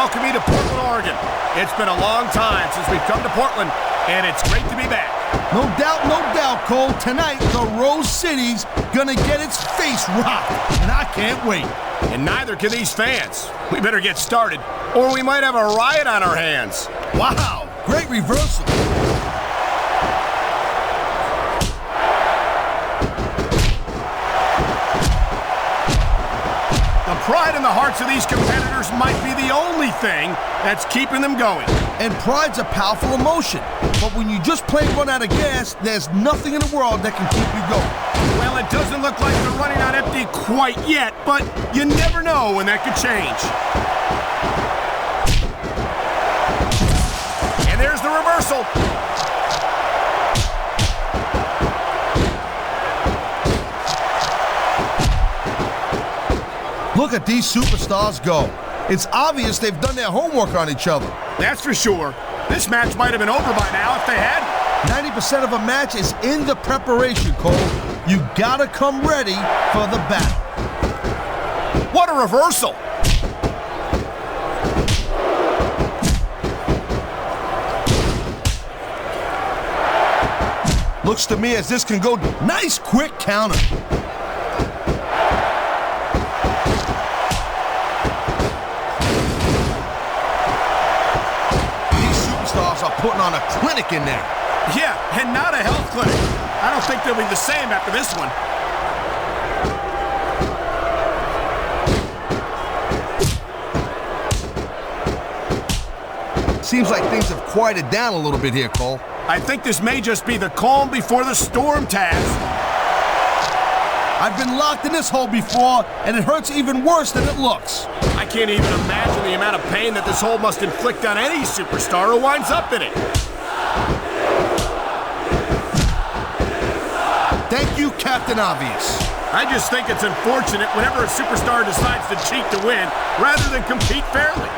welcome you to Portland, Oregon. It's been a long time since we've come to Portland, and it's great to be back. No doubt, Cole. Tonight, the Rose City's gonna get its face rocked, and I can't wait. And neither can these fans. We better get started, or we might have a riot on our hands. Wow, great reversal. The pride in the hearts of these competitors might be the only thing that's keeping them going. And pride's a powerful emotion. But when you just plain run out of gas, there's nothing in the world that can keep you going. Well, it doesn't look like they're running on empty quite yet, but you never know when that could change. And there's the reversal. Look at these superstars go. It's obvious they've done their homework on each other. That's for sure. This match might have been over by now if they had. 90% of a match is in the preparation, Cole. You gotta come ready for the battle. What a reversal! Looks to me as this can go. Nice quick counter. Are putting on a clinic in there. Yeah, and not a health clinic. I don't think they'll be the same after this one. Seems like things have quieted down a little bit here, Cole. I think this may just be the calm before the storm, Taz. I've been locked in this hole before, and it hurts even worse than it looks. I can't even imagine the amount of pain that this hole must inflict on any superstar who winds up in it. Thank you, Captain Obvious. I just think it's unfortunate whenever a superstar decides to cheat to win rather than compete fairly.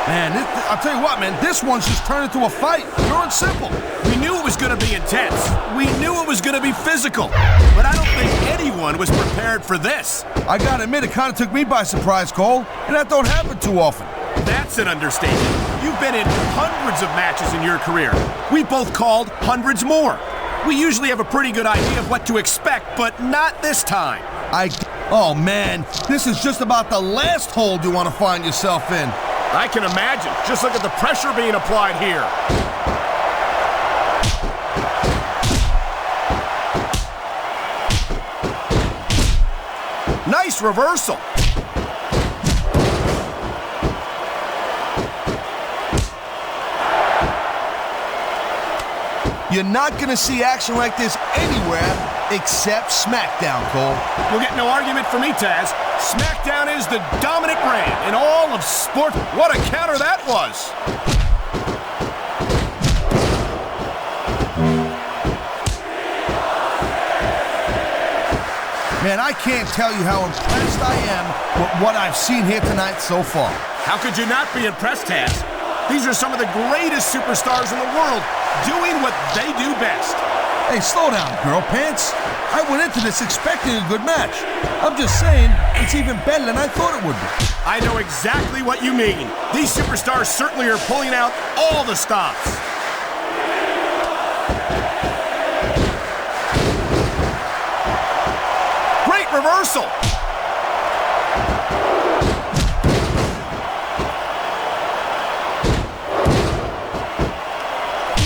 Man, I'll tell you what, man, this one's just turned into a fight. Pure and simple. We knew it was going to be intense. We knew it was going to be physical. But I don't think anyone was prepared for this. I gotta admit, it kind of took me by surprise, Cole, and that don't happen too often. That's an understatement. You've been in hundreds of matches in your career. We both called hundreds more. We usually have a pretty good idea of what to expect, but not this time. Oh, man, this is just about the last hole you want to find yourself in. I can imagine. Just look at the pressure being applied here. Nice reversal. You're not going to see action like this anywhere except SmackDown, Cole. You'll get no argument from me, Taz. SmackDown is the dominant brand in all of sport. What a counter that was. Man, I can't tell you how impressed I am with what I've seen here tonight so far. How could you not be impressed, Taz? These are some of the greatest superstars in the world doing what they do best. Hey, slow down, girl pants. I went into this expecting a good match. I'm just saying, it's even better than I thought it would be. I know exactly what you mean. These superstars certainly are pulling out all the stops. Great reversal.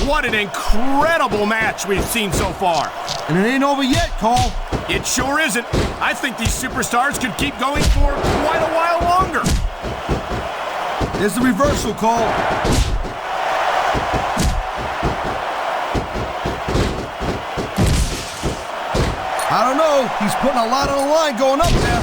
What an incredible match we've seen so far. And it ain't over yet, Cole. It sure isn't. I think these superstars could keep going for quite a while longer. There's the reversal, Cole. I don't know. He's putting a lot on the line going up there.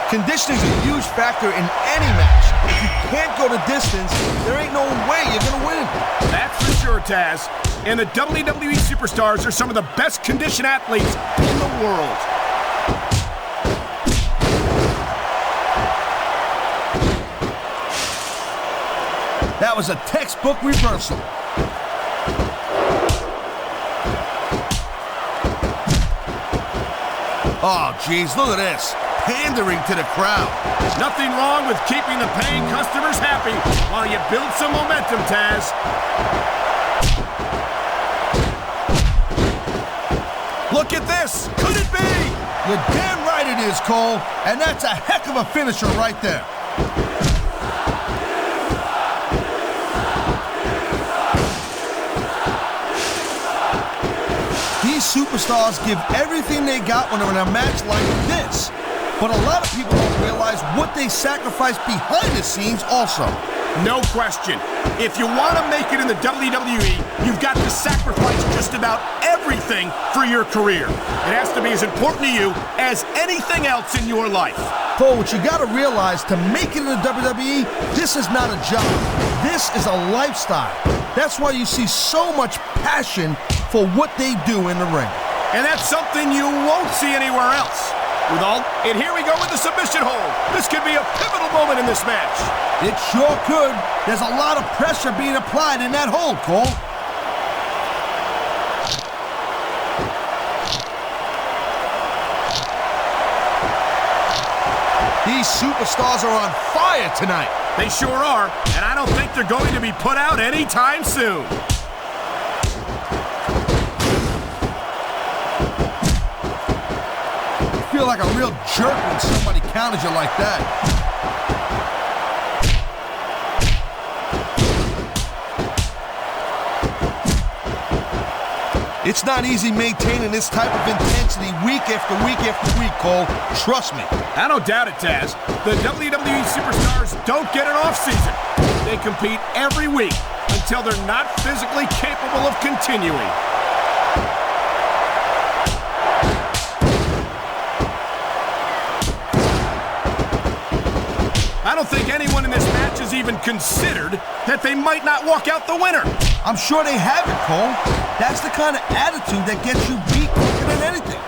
Conditioning is a huge factor in any match. If you can't go the distance, there ain't no way you're going to win. That's for sure, Taz. And the WWE superstars are some of the best conditioned athletes in the world. was a textbook reversal. Oh, geez, look at this. Pandering to the crowd. Nothing wrong with keeping the paying customers happy while you build some momentum, Taz. Look at this! Could it be? You're damn right it is, Cole. And that's a heck of a finisher right there. These superstars give everything they got when they're in a match like this. But a lot of people don't realize what they sacrifice behind the scenes also. No question. If you want to make it in the WWE, you've got to sacrifice just about everything for your career. It has to be as important to you as anything else in your life. Cole, what you got to realize, to make it in the WWE, this is not a job. This is a lifestyle. That's why you see so much passion for what they do in the ring. And that's something you won't see anywhere else. And here we go with the submission hold. This could be a pivotal moment in this match. It sure could. There's a lot of pressure being applied in that hold, Cole. These superstars are on fire tonight. They sure are, and I don't think they're going to be put out anytime soon. You feel like a real jerk when somebody counters you like that. It's not easy maintaining this type of intensity week after week after week, Cole. Trust me. I don't doubt it, Taz. The WWE superstars don't get an off-season. They compete every week until they're not physically capable of continuing. I don't think anyone in this match has even considered that they might not walk out the winner. I'm sure they haven't, Cole. That's the kind of attitude that gets you beat quicker than anything.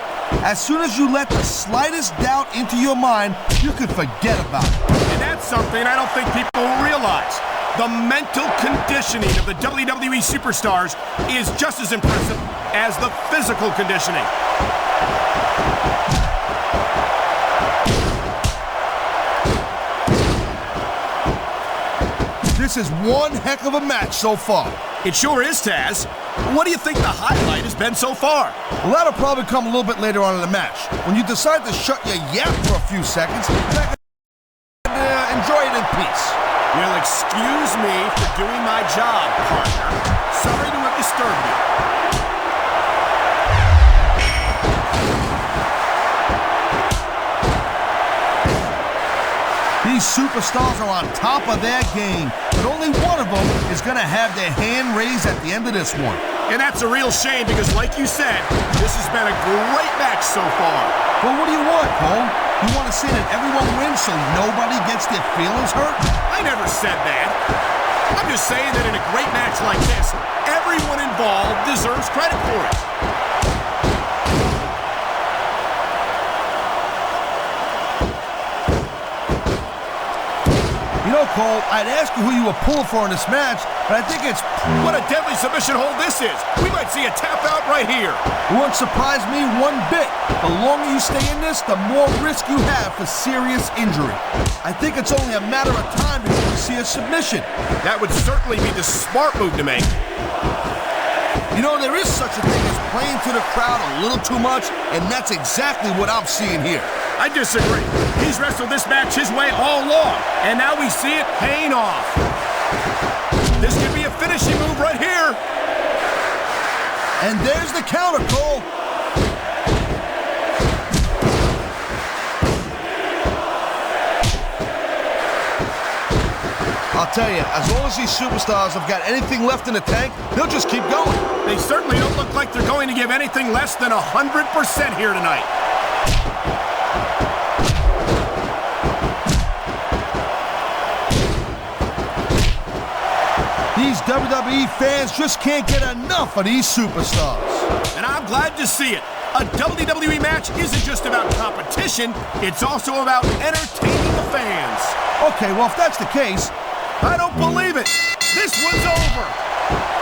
As soon as you let the slightest doubt into your mind, you can forget about it. And that's something I don't think people realize. The mental conditioning of the WWE superstars is just as impressive as the physical conditioning. This is one heck of a match so far. It sure is, Taz. What do you think the highlight has been so far? Well, that'll probably come a little bit later on in the match, when you decide to shut your yap for a few seconds and enjoy it in peace. You'll excuse me for doing my job, partner. Sorry to have disturbed you. These superstars are on top of their game, but only one of them is going to have their hand raised at the end of this one. And that's a real shame because, like you said, this has been a great match so far. Well, what do you want, Cole? You want to see that everyone wins so nobody gets their feelings hurt? I never said that. I'm just saying that in a great match like this, everyone involved deserves credit for it. You know, Cole, I'd ask you who you were pulling for in this match, but I think it's... What a deadly submission hold this is. We might see a tap out right here. It wouldn't surprise me one bit. The longer you stay in this, the more risk you have for serious injury. I think it's only a matter of time before we see a submission. That would certainly be the smart move to make. You know, there is such a thing as playing to the crowd a little too much, and that's exactly what I'm seeing here. I disagree. He's wrestled this match his way all along, and now we see it paying off. This could be a finishing move right here. And there's the counter, Cole. I'll tell you, as long as these superstars have got anything left in the tank, they'll just keep going. They certainly don't look like they're going to give anything less than 100% here tonight. These WWE fans just can't get enough of these superstars. And I'm glad to see it. A WWE match isn't just about competition, it's also about entertaining the fans. Okay, well, if that's the case, I don't believe it. This one's over.